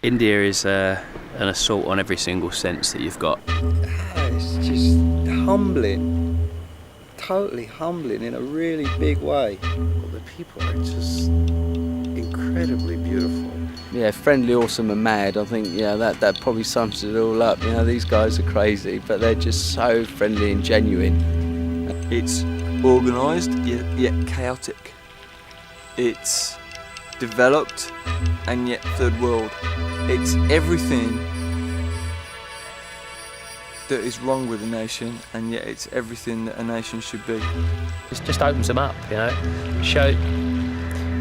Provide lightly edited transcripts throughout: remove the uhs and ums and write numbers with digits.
India is an assault on every single sense that you've got. It's just humbling, totally humbling in a really big way. Well, the people are just incredibly beautiful. Yeah, friendly, awesome and mad. I think, yeah, that probably sums it all up. You know, these guys are crazy, but they're just so friendly and genuine. It's organised yet chaotic. It's developed and yet third world. It's everything that is wrong with a nation, and yet it's everything that a nation should be. It just opens them up, you know.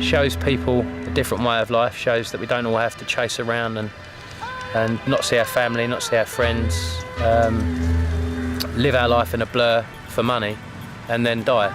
Shows people a different way of life, shows that we don't all have to chase around and not see our family, not see our friends, live our life in a blur for money and then die.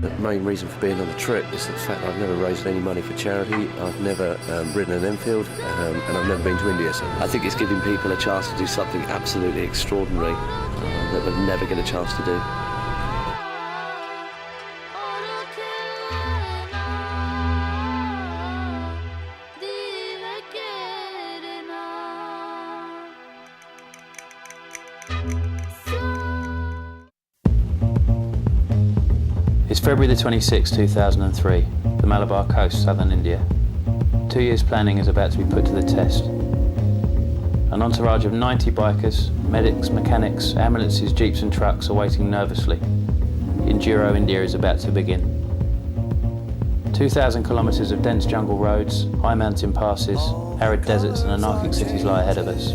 The main reason for being on the trip is the fact that I've never raised any money for charity, I've never ridden an Enfield, and I've never been to India. So I think it's giving people a chance to do something absolutely extraordinary that they'll never get a chance to do. It's February the 26th, 2003, the Malabar coast, southern India. 2 years planning is about to be put to the test. An entourage of 90 bikers, medics, mechanics, ambulances, jeeps and trucks are waiting nervously. Enduro India is about to begin. 2,000 kilometres of dense jungle roads, high mountain passes, arid deserts and anarchic cities lie ahead of us.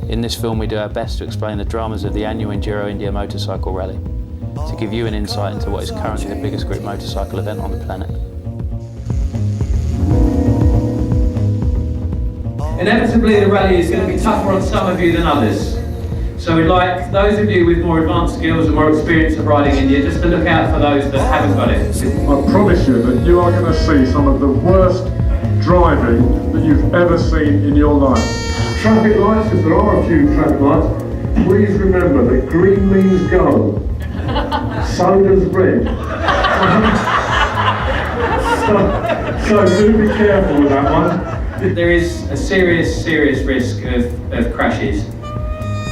In this film we do our best to explain the dramas of the annual Enduro India motorcycle rally, to give you an insight into what is currently the biggest group motorcycle event on the planet. Inevitably the rally is going to be tougher on some of you than others. So we'd like those of you with more advanced skills and more experience of riding India just to look out for those that haven't got it. I promise you that you are going to see some of the worst driving that you've ever seen in your life. Traffic lights, if there are a few traffic lights, please remember that green means go. So does red. so do be careful with that one. There is a serious risk of crashes,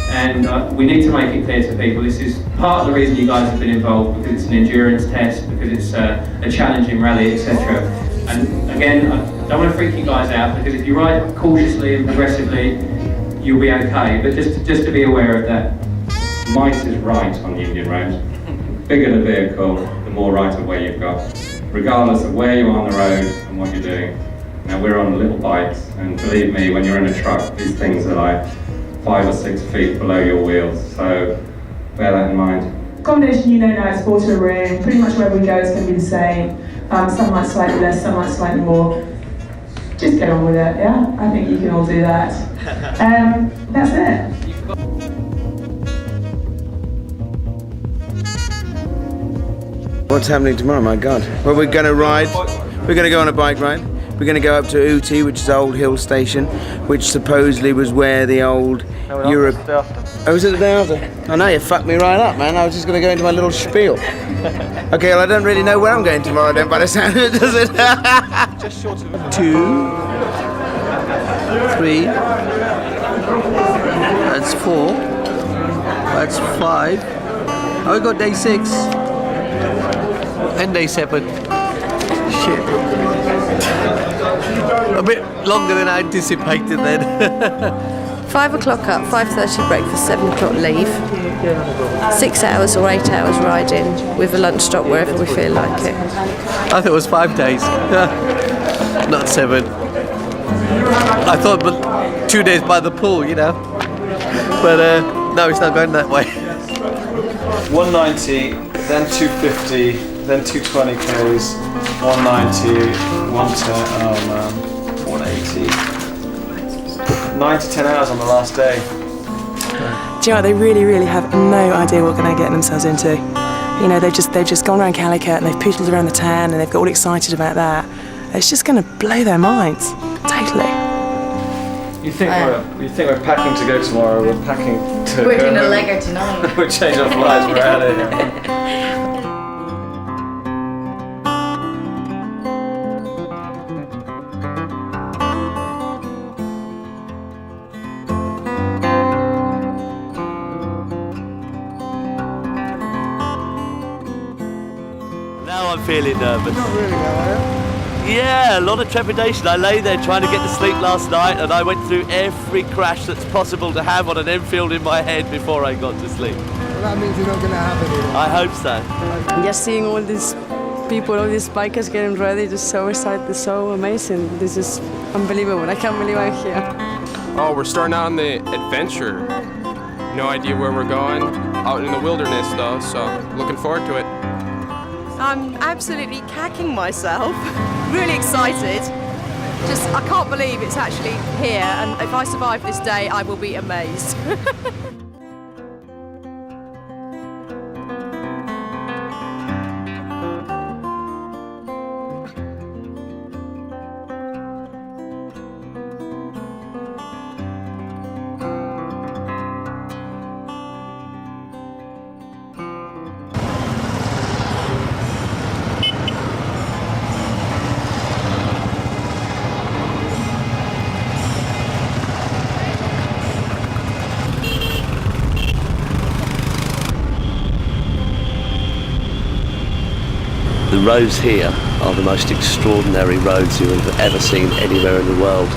and we need to make it clear to people this is part of the reason you guys have been involved, because it's an endurance test, because it's a challenging rally, etc. And again, I don't want to freak you guys out, because if you ride cautiously and progressively, you'll be okay, but just to be aware of that. Might is right on the Indian roads. The bigger the vehicle, the more right of way you've got, regardless of where you are on the road and what you're doing. Now we're on little bikes, and believe me, when you're in a truck, these things are like 5 or 6 feet below your wheels, so bear that in mind. Accommodation, you know now, it's 4 to a room. Pretty much wherever we go, it's going to be the same. Some might slightly less, some might slightly more. Just get on with it, yeah? I think you can all do that. That's it. What's happening tomorrow, my God? Well, we're going to ride. We're going to go on a bike ride. We're going to go up to Uti, which is Old Hill Station, which supposedly was where the old Europe... Oh, was it the day after? Oh, no, you fucked me right up, man. I was just going to go into my little spiel. Okay, well, I don't really know where I'm going tomorrow then, by the sound of it, does it? Just short of 2, 3, that's 4, that's 5. Oh, we got day 6 and day 7. Shit. A bit longer than I anticipated then. 5 o'clock up, 5:30 breakfast, 7 o'clock leave. 6 hours or 8 hours riding with a lunch stop wherever we feel like it. I thought it was 5 days, not 7. I thought 2 days by the pool, you know. But no, it's not going that way. 190, then 250, then 220 k's, 190, 110, oh man, 180. 9 to 10 hours on the last day. Do you know what, they really have no idea what they're getting themselves into. You know, they've just gone around Calicut and they've poodled around the town and they've got all excited about that. It's just going to blow their minds, totally. You think we're packing to go tomorrow? We're packing to. We're go doing a home. Lego tonight. We change our flights. We're out of here. Now I'm feeling nervous. Not really, are you? Yeah, a lot of trepidation. I lay there trying to get to sleep last night and I went through every crash that's possible to have on an Enfield in my head before I got to sleep. Well, that means you're not going to have any. I hope so. Just seeing all these people, all these bikers getting ready, just so excited, so amazing. This is unbelievable. I can't believe I'm here. Oh, we're starting out on the adventure. No idea where we're going. Out in the wilderness though, so looking forward to it. I'm absolutely cacking myself. Really excited. Just, I can't believe it's actually here, and if I survive this day, I will be amazed. The roads here are the most extraordinary roads you have ever seen anywhere in the world.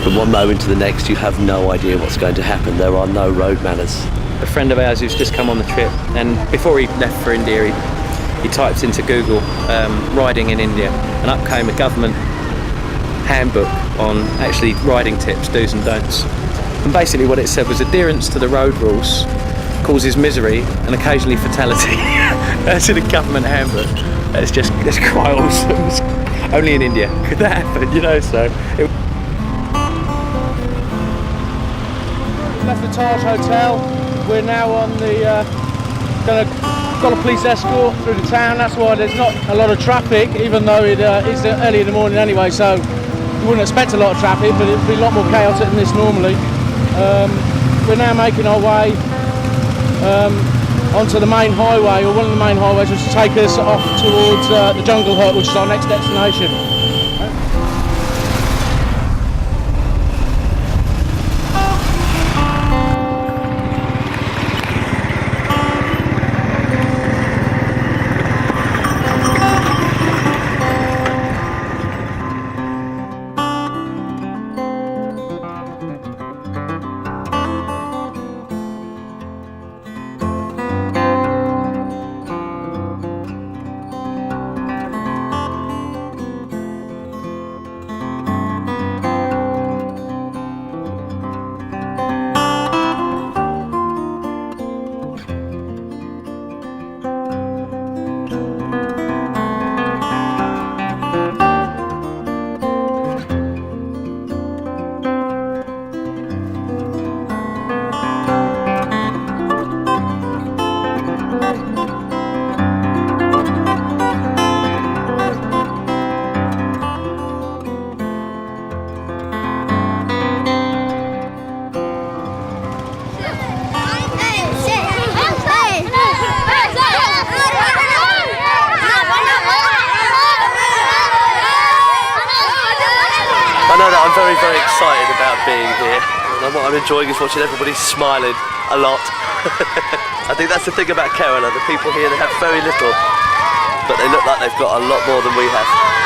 From one moment to the next, you have no idea what's going to happen. There are no road manners. A friend of ours who's just come on the trip, and before he left for India, he typed into Google riding in India, and up came a government handbook on actually riding tips, do's and don'ts. And basically what it said was adherence to the road rules causes misery and occasionally fatality. That's in a government handbook. That's quite awesome. It's only in India could that happen, you know, so. Left the Taj Hotel. We're now on the, got a police escort through the town. That's why there's not a lot of traffic, even though it is early in the morning anyway, so you wouldn't expect a lot of traffic, but it'd be a lot more chaotic than this normally. We're now making our way onto the main highway, or one of the main highways, which will take us off towards the Jungle Hut, which is our next destination. I'm very, very excited about being here. And what I'm enjoying is watching everybody smiling a lot. I think that's the thing about Kerala. The people here, they have very little, but they look like they've got a lot more than we have.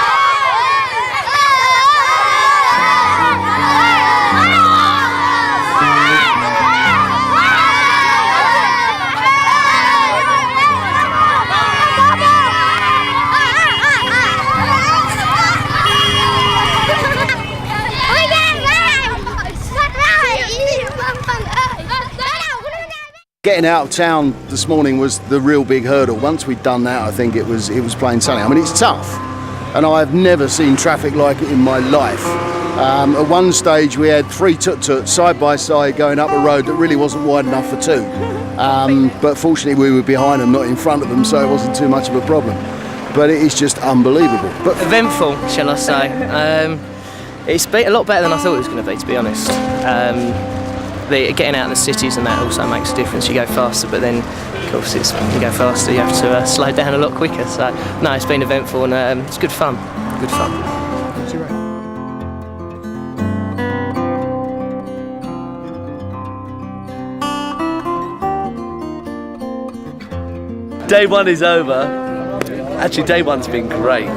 Getting out of town this morning was the real big hurdle. Once we'd done that, I think it was plain sailing. I mean, it's tough, and I've never seen traffic like it in my life. At one stage, we had 3 tuk-tuks side by side going up a road that really wasn't wide enough for 2. But fortunately, we were behind them, not in front of them, so it wasn't too much of a problem. But it is just unbelievable. But eventful, shall I say? It's a lot better than I thought it was going to be honest. Getting out of the cities and that also makes a difference. You go faster, but then of course when you go faster you have to slow down a lot quicker. So no, it's been eventful and it's good fun. Good fun. Day 1 is over. Actually, day 1's been great.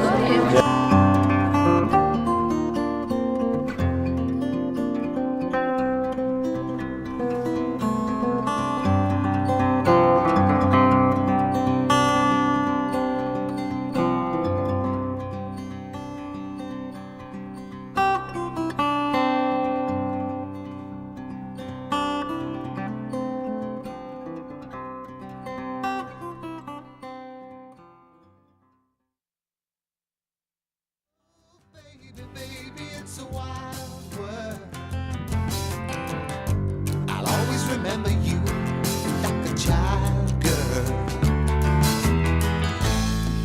Remember you like a child, girl.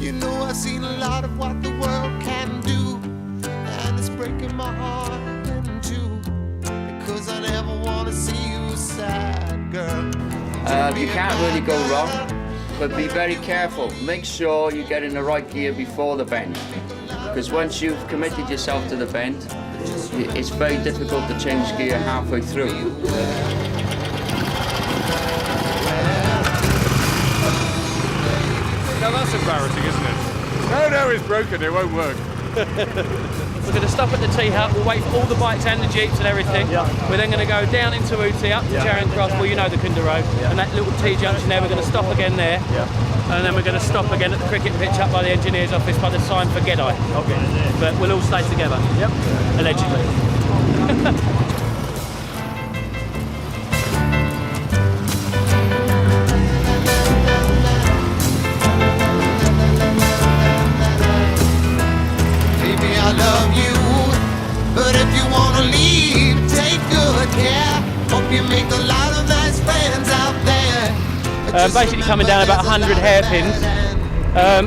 You know I've seen a lot of what the world can do, and it's breaking my heart in two, because I never want to see you sad, girl. You can't really go wrong, but be very careful. Make sure you get in the right gear before the bend, because once you've committed yourself to the bend, it's very difficult to change gear halfway through. Now that's embarrassing, isn't it? No, it's broken, it won't work. We're going to stop at the tea hut, we'll wait for all the bikes and the jeeps and everything. Yeah. We're then going to go down into Ooty, up to Charing Cross, well you know the Kunda Road, and that little T junction there, we're going to stop again there. And then we're going to stop again at the cricket pitch up by the engineer's office by the sign for Gedai. Okay. But we'll all stay together. Yep. Allegedly. I love you, but if you want to leave, take good care. Hope you make a lot of nice friends out there. Basically coming down about 100 hairpins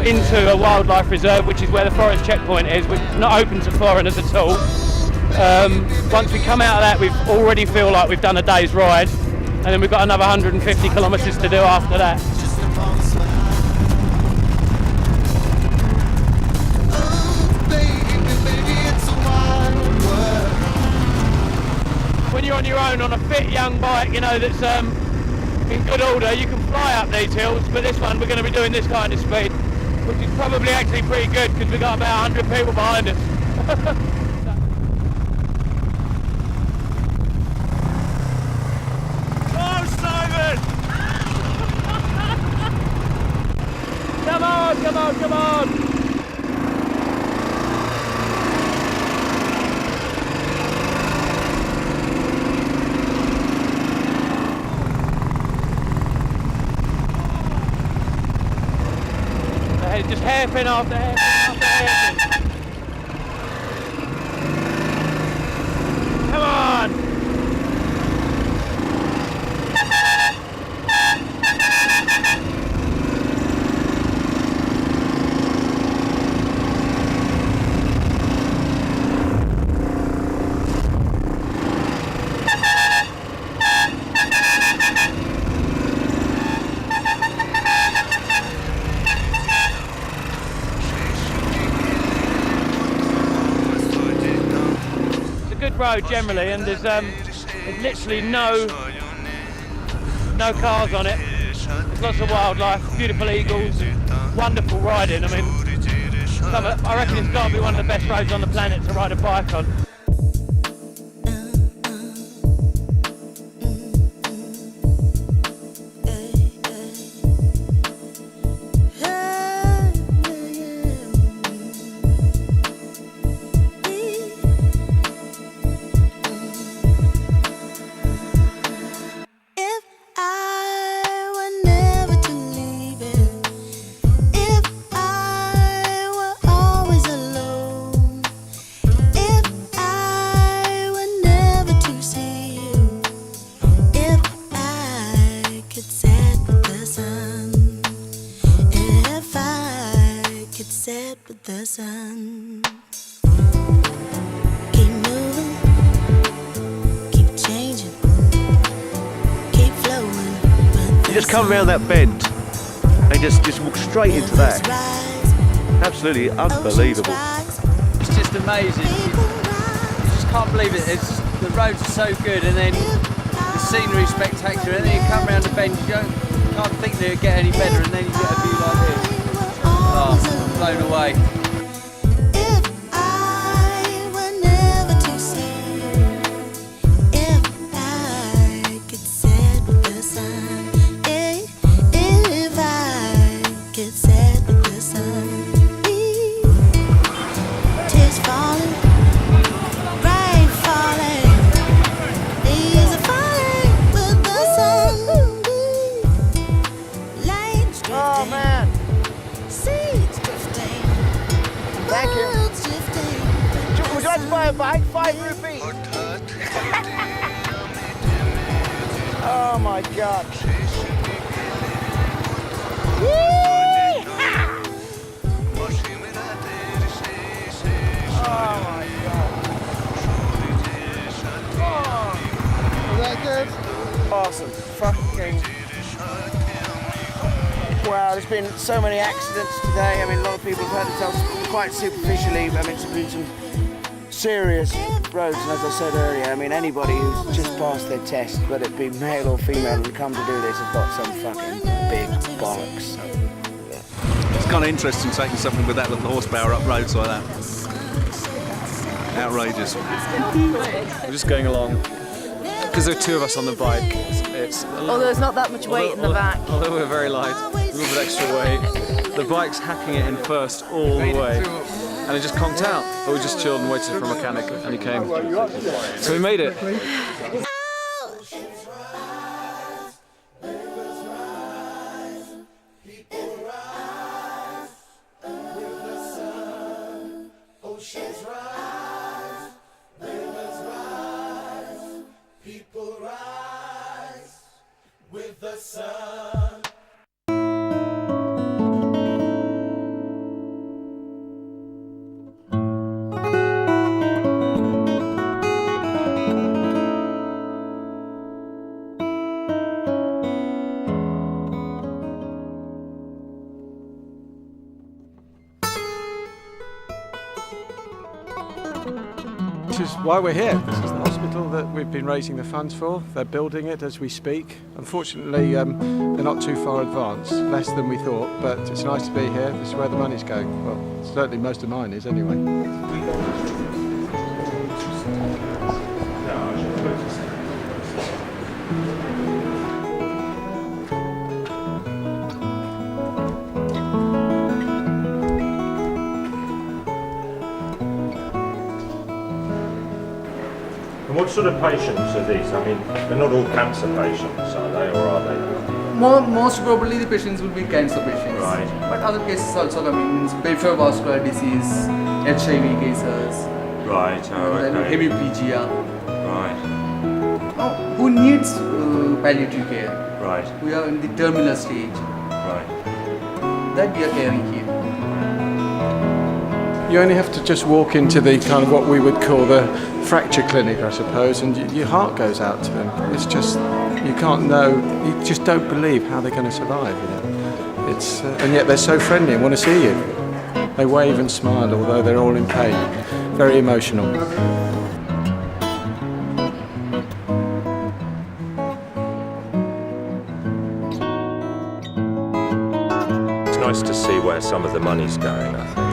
into a wildlife reserve, which is where the forest checkpoint is. We're not open to foreigners at all. Once we come out of that, we already feel like we've done a day's ride, and then we've got another 150 kilometres to do after that. When you're on your own on a fit young bike, you know, that's in good order, you can fly up these hills, but this one we're going to be doing this kind of speed, which is probably actually pretty good because we've got about 100 people behind us. Oh, Simon! Come on, come on, come on! Just hairpin after hairpin after hairpin. Come on! road generally, and there's literally no cars on it. There's lots of wildlife, beautiful eagles, wonderful riding. I mean, I reckon it's got to be one of the best roads on the planet to ride a bike on. Just come around that bend and just walk straight into that. Absolutely unbelievable. It's just amazing. You just can't believe it. The roads are so good, and then the scenery is spectacular, and then you come around the bend, you can't think that it'll get any better, and then you get a view like this. Oh, I'm blown away. A bike, 5 rupees. Oh my God. Oh my God. Oh. Is that good? Awesome. Fucking. Wow, there's been so many accidents today. I mean, a lot of people have heard themselves quite superficially. I mean, it's been some serious roads, and as I said earlier, I mean, anybody who's just passed their test, whether it be male or female, and come to do this have got some fucking big bollocks. It's kind of interesting taking something with that little horsepower up roads like that. Outrageous. We're just going along because there are 2 of us on the bike. Although there's not that much weight in the back. Although we're very light, a little bit extra weight. The bike's hacking it in first all the way. And it just conked out, but we just chilled and waited for a mechanic, and he came. So we made it. This is why we're here. This is the hospital that we've been raising the funds for. They're building it as we speak. Unfortunately, they're not too far advanced, less than we thought, but it's nice to be here. This is where the money's going. Well, certainly most of mine is anyway. What sort of patients are these? I mean, they're not all cancer patients, are they, or are they? Most probably the patients will be cancer patients. Right. But other cases also coming, peripheral vascular disease, HIV cases. Right, oh, and then hemiplegia. Right. Oh, who needs palliative care? Right. We are in the terminal stage. Right. That we are caring here. You only have to just walk into the kind of what we would call the fracture clinic, I suppose, and your heart goes out to them. It's just, you can't know, you just don't believe how they're going to survive, you know. It's, and yet they're so friendly and want to see you. They wave and smile, although they're all in pain. Very emotional. nice to see where some of the money's going, I think.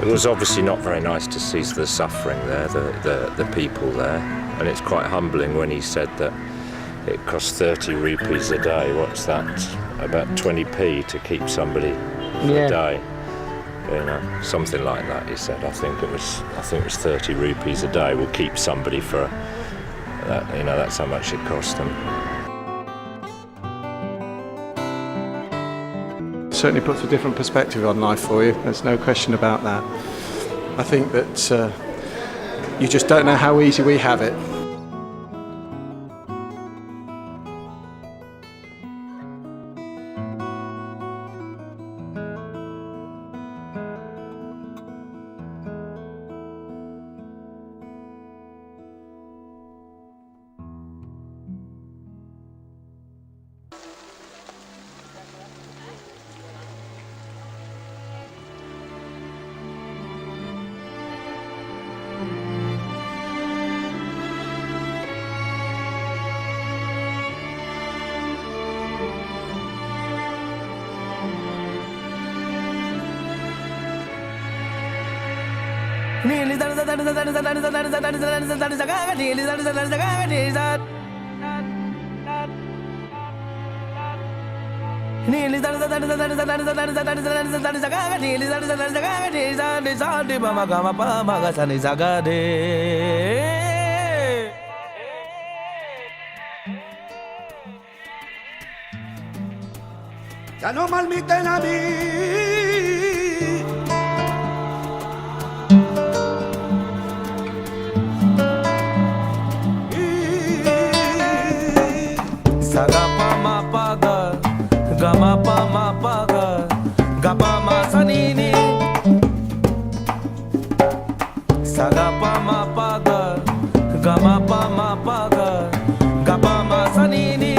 It was obviously not very nice to see the suffering there, the people there, and it's quite humbling when he said that it costs 30 rupees a day. What's that? About 20p to keep somebody for a day. You know, something like that. He said. I think it was 30 rupees a day will keep somebody for. You know, that's how much it cost them. Certainly puts a different perspective on life for you. There's no question about that. I think that you just don't know how easy we have it. Ya no malmiten a mí. Saga pa ma pa ga, ga ma pa ga, ga pa ma sa ni ni. Saga pa ma pa ga, ga ma pa ga, ga pa ma sa ni ni.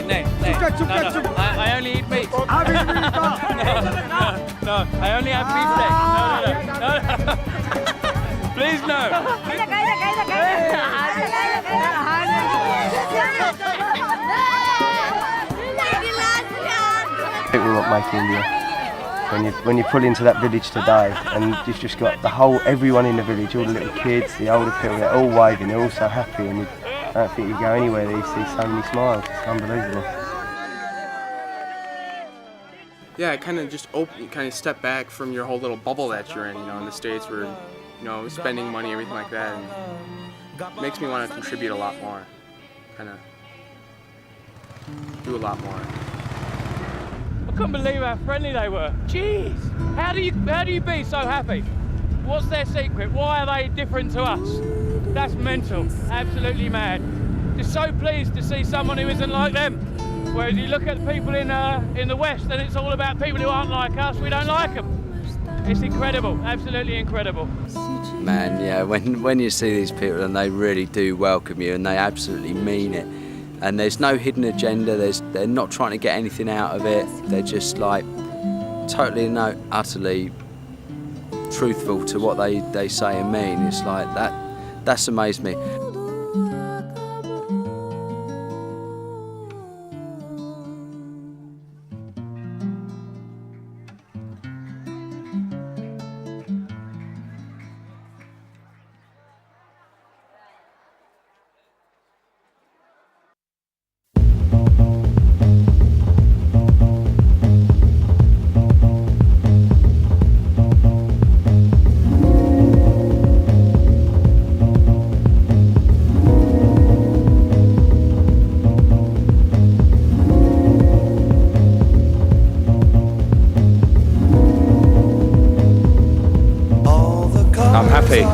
I only eat meat. No, I only have beef steak. No. Please no. I think we won't make India. When you pull into that village today, and you've just got everyone in the village, all the little kids, the older people, they're all waving, they're all so happy, and I don't think you go anywhere that you see so many smiles. It's unbelievable. Yeah, kind of step back from your whole little bubble that you're in, in the States where, spending money, everything like that, and makes me want to contribute a lot more, kind of do a lot more. I couldn't believe how friendly they were. Jeez, how do you be so happy? What's their secret? Why are they different to us? That's mental, absolutely mad. Just so pleased to see someone who isn't like them. Whereas you look at the people in the West, and it's all about people who aren't like us. We don't like them. It's incredible, absolutely incredible. Man, yeah, when you see these people and they really do welcome you and they absolutely mean it, and there's no hidden agenda, they're not trying to get anything out of it, they're just like totally utterly truthful to what they say and mean. It's like that's amazed me.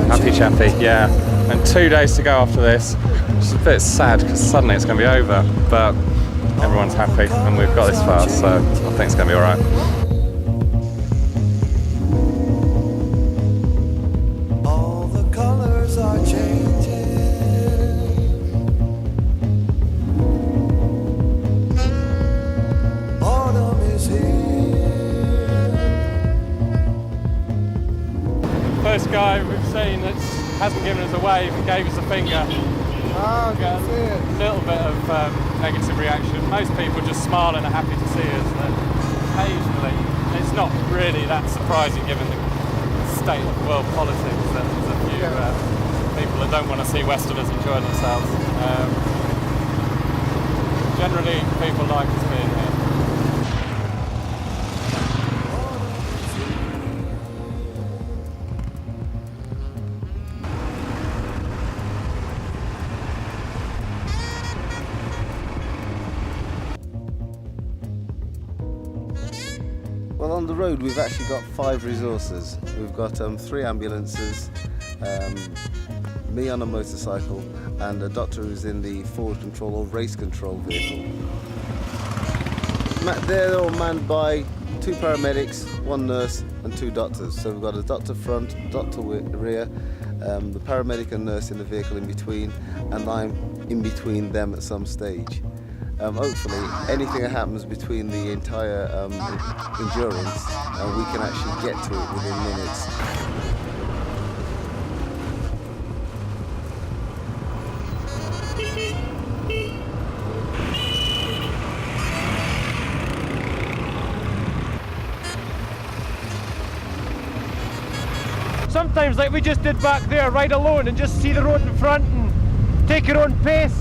Happy chappy, yeah. And 2 days to go after this, which is a bit sad because suddenly it's going to be over, but everyone's happy and we've got this far, so I think it's going to be alright. All the colors are changing. Autumn is here. First guy we've seen that hasn't given us a wave and gave us a finger. Oh, got it. A little bit of negative reaction. Most people just smile and are happy to see us. And occasionally, it's not really that surprising given the state of world politics that there's a few people that don't want to see Westerners enjoy themselves. Generally, people like us being here. Well, on the road we've actually got 5 resources. We've got 3 ambulances, me on a motorcycle, and a doctor who's in the forward control or race control vehicle. They're all manned by 2 paramedics, 1 nurse and 2 doctors. So we've got a doctor front, doctor rear, the paramedic and nurse in the vehicle in between, and I'm in between them at some stage. Hopefully anything that happens between the entire endurance, we can actually get to it within minutes. Sometimes, like we just did back there, ride alone and just see the road in front and take your own pace.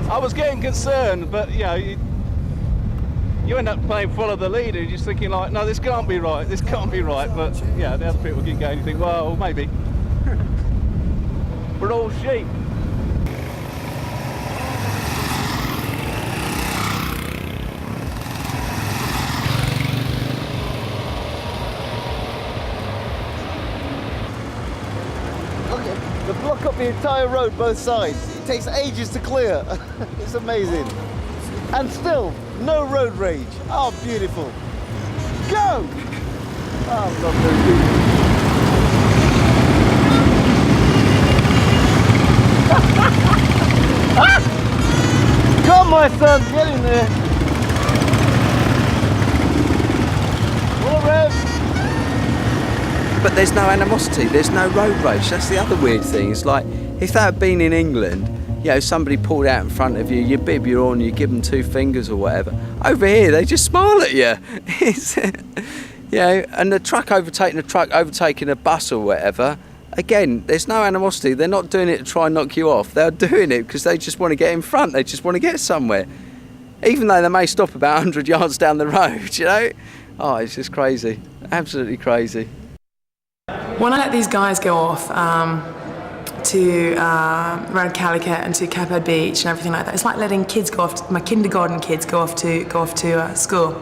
I was getting concerned, but you end up playing follow the leader, just thinking like, no, this can't be right, this can't be right. But yeah, the other people keep going, you think, well, maybe. We're all sheep. They block up the entire road, both sides. It takes ages to clear. It's amazing. And still, no road rage. Oh, beautiful. Go! Oh, lovely. Come, my son, get in there. Full rev. But there's no animosity, there's no road rage. That's the other weird thing. It's like, if that had been in England, you know, somebody pulled out in front of you, you bib your horn, you give them 2 fingers or whatever. Over here, they just smile at you. It's, you know, and the truck overtaking a bus or whatever, again, there's no animosity. They're not doing it to try and knock you off. They're doing it because they just want to get in front. They just want to get somewhere. Even though they may stop about 100 yards down the road, you know? Oh, it's just crazy. Absolutely crazy. When I let these guys go off to around Calicut and to Capad Beach and everything like that, it's like letting kids go off. My kindergarten kids go off to school.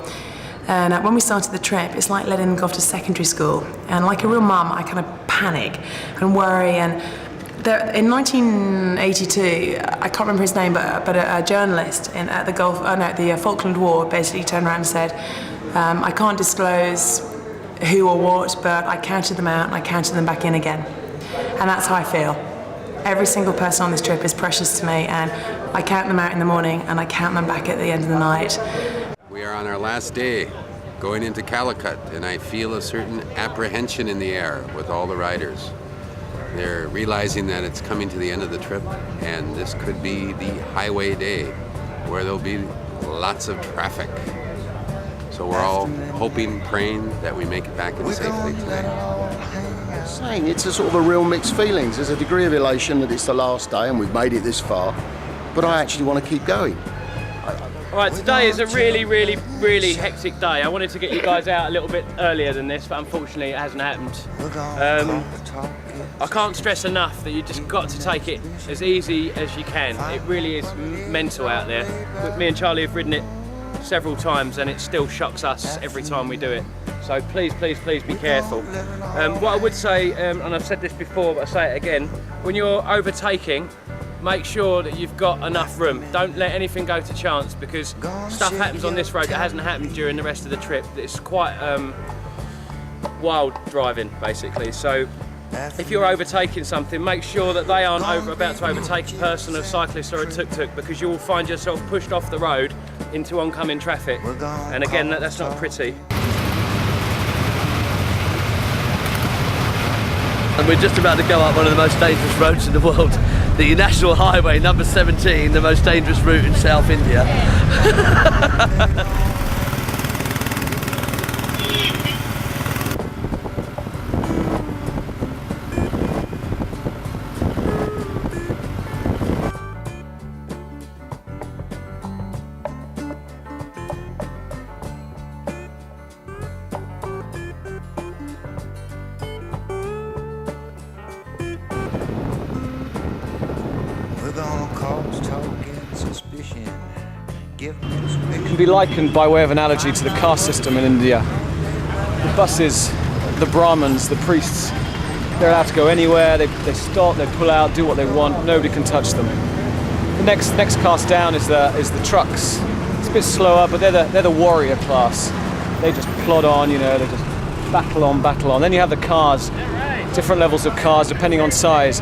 And when we started the trip, it's like letting them go off to secondary school. And like a real mum, I kind of panic and worry. And in 1982, I can't remember his name, but a journalist at the Falkland War basically turned around and said, I can't disclose who or what, but I counted them out and I counted them back in again. And that's how I feel. Every single person on this trip is precious to me, and I count them out in the morning and I count them back at the end of the night. We are on our last day going into Calicut, and I feel a certain apprehension in the air with all the riders. They're realizing that it's coming to the end of the trip, and this could be the highway day where there'll be lots of traffic. So we're all hoping, praying that we make it back in safely today. Saying it's a sort of a real mixed feelings. There's a degree of elation that it's the last day and we've made it this far, but I actually want to keep going. All right, today is a really hectic day. I wanted to get you guys out a little bit earlier than this, but unfortunately it hasn't happened. I can't stress enough that you just got to take it as easy as you can. It really is mental out there. Me and Charlie have ridden it several times and it still shocks us every time we do it. So please be careful. What I would say, and I've said this before but I say it again, when you're overtaking, make sure that you've got enough room. Don't let anything go to chance, because stuff happens on this road that hasn't happened during the rest of the trip. It's quite wild driving basically. So if you're overtaking something, make sure that they aren't about to overtake a person, a cyclist or a tuk-tuk, because you will find yourself pushed off the road into oncoming traffic. And again, that's not pretty. And we're just about to go up one of the most dangerous roads in the world, the National Highway number 17, the most dangerous route in South India. It can be likened by way of analogy to the caste system in India. The buses, the Brahmins, the priests, they're allowed to go anywhere, they stop, they pull out, do what they want, nobody can touch them. The next caste down is the trucks. It's a bit slower, but they're the warrior class. They just plod on, you know, they just battle on. Then you have the cars, different levels of cars depending on size,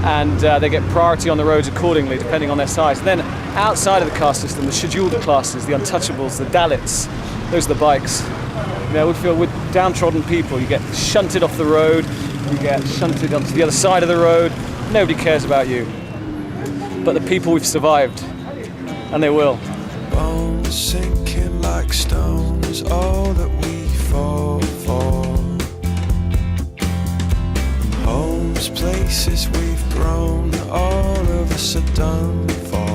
and they get priority on the roads accordingly depending on their size. And then outside of the caste system, the scheduled classes, the untouchables, the Dalits, those are the bikes. You know, with downtrodden people, you get shunted off the road, you get shunted onto the other side of the road. Nobody cares about you. But the people, we've survived, and they will. Bones sinking like stones, all that we fall for. Homes, places we've grown, all of us are done for.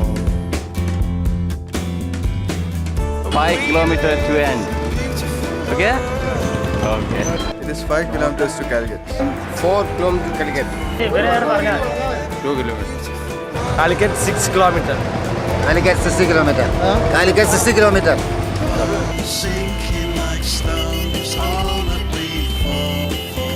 5 kilometers to end. Okay? Okay. It is 5 kilometers to Calicut. 4 kilometers to Calicut. 2 kilometers. Calicut 6 kilometers. Calicut 60 kilometers. Calicut 60 kilometers. Sinking like stones, all that we fall for.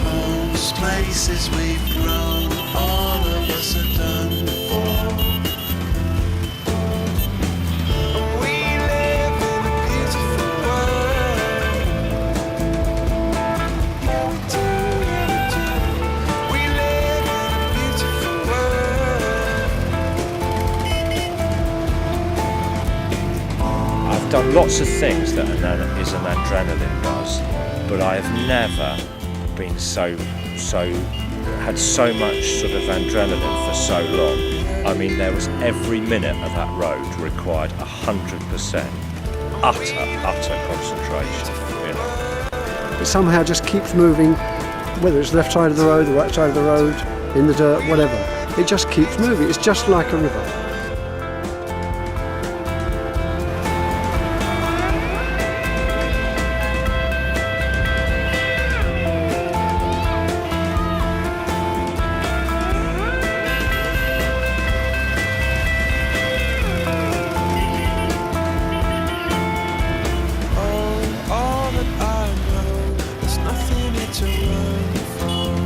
Homes, places we've grown, all of us are done for. We live in a beautiful world. We live in a beautiful world. I've done lots of things that an adrenaline does, but I have never been had so much sort of adrenaline for so long. I mean, there was every minute of that road required 100% utter concentration, you know. It somehow just keeps moving, whether it's the left side of the road, the right side of the road, in the dirt, whatever. It just keeps moving. It's just like a river. All that I know, there's nothing here to run from.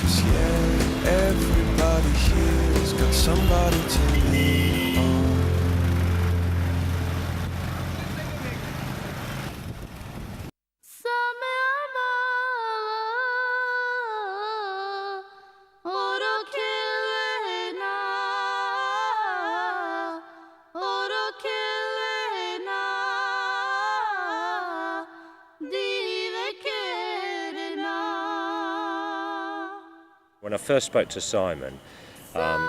'Cause yeah, everybody here's got somebody to lean on. When I first spoke to Simon, and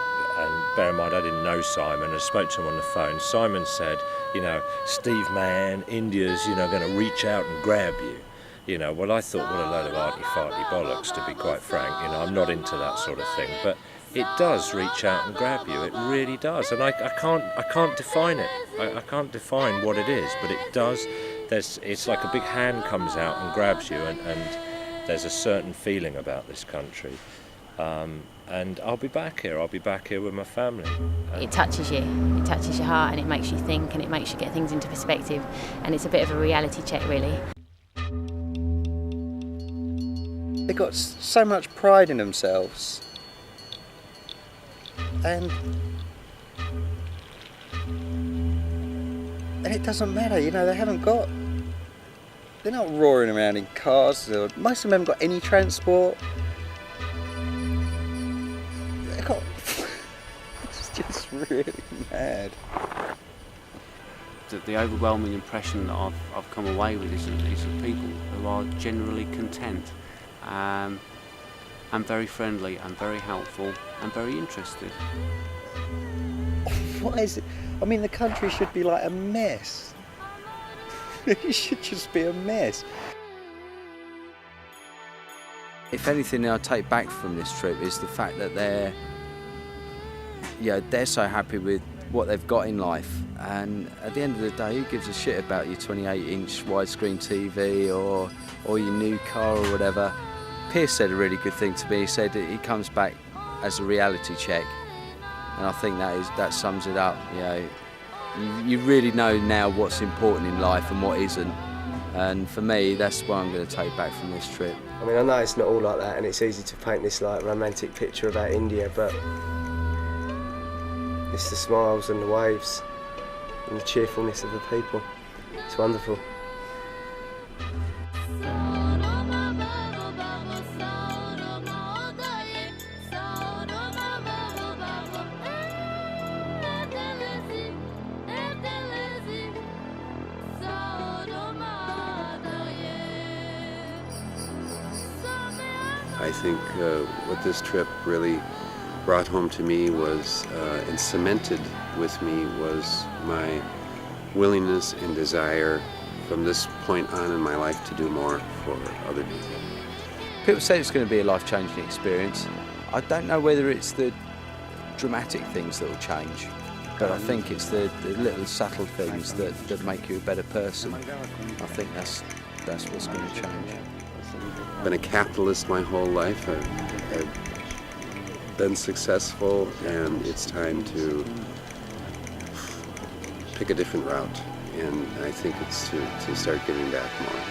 bear in mind I didn't know Simon, I spoke to him on the phone. Simon said, you know, Steve man, India's, you know, going to reach out and grab you. You know, well I thought what a load of arty-farty bollocks, to be quite frank. You know, I'm not into that sort of thing, but it does reach out and grab you. It really does, and I can't define it. I can't define what it is, but it does. It's like a big hand comes out and grabs you, and there's a certain feeling about this country. And I'll be back here. I'll be back here with my family. It touches you. It touches your heart, and it makes you think, and it makes you get things into perspective. And it's a bit of a reality check, really. They've got so much pride in themselves. And it doesn't matter, you know, they're not roaring around in cars. Most of them haven't got any transport. It's just really mad. The overwhelming impression that I've come away with is of people who are generally content, and very friendly, and very helpful, and very interested. What is it? I mean, the country should be like a mess. It should just be a mess. If anything I take back from this trip is the fact that they're so happy with what they've got in life, and at the end of the day, who gives a shit about your 28-inch widescreen TV or your new car or whatever. Pierce said a really good thing to me. He said that he comes back as a reality check, and I think that sums it up. You know, you really know now what's important in life and what isn't, and for me, that's what I'm going to take back from this trip. I mean, I know it's not all like that, and it's easy to paint this like romantic picture about India, but it's the smiles and the waves and the cheerfulness of the people. It's wonderful. I think what this trip really brought home to me was, and cemented with me, was my willingness and desire from this point on in my life to do more for other people. People say it's going to be a life-changing experience. I don't know whether it's the dramatic things that will change. But I think it's the little subtle things that make you a better person. I think that's what's going to change. I've been a capitalist my whole life. I've been successful, and it's time to pick a different route. And I think it's to start giving back more.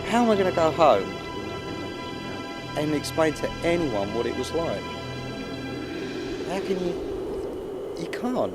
How am I going to go home and explain to anyone what it was like? How can you? You can't.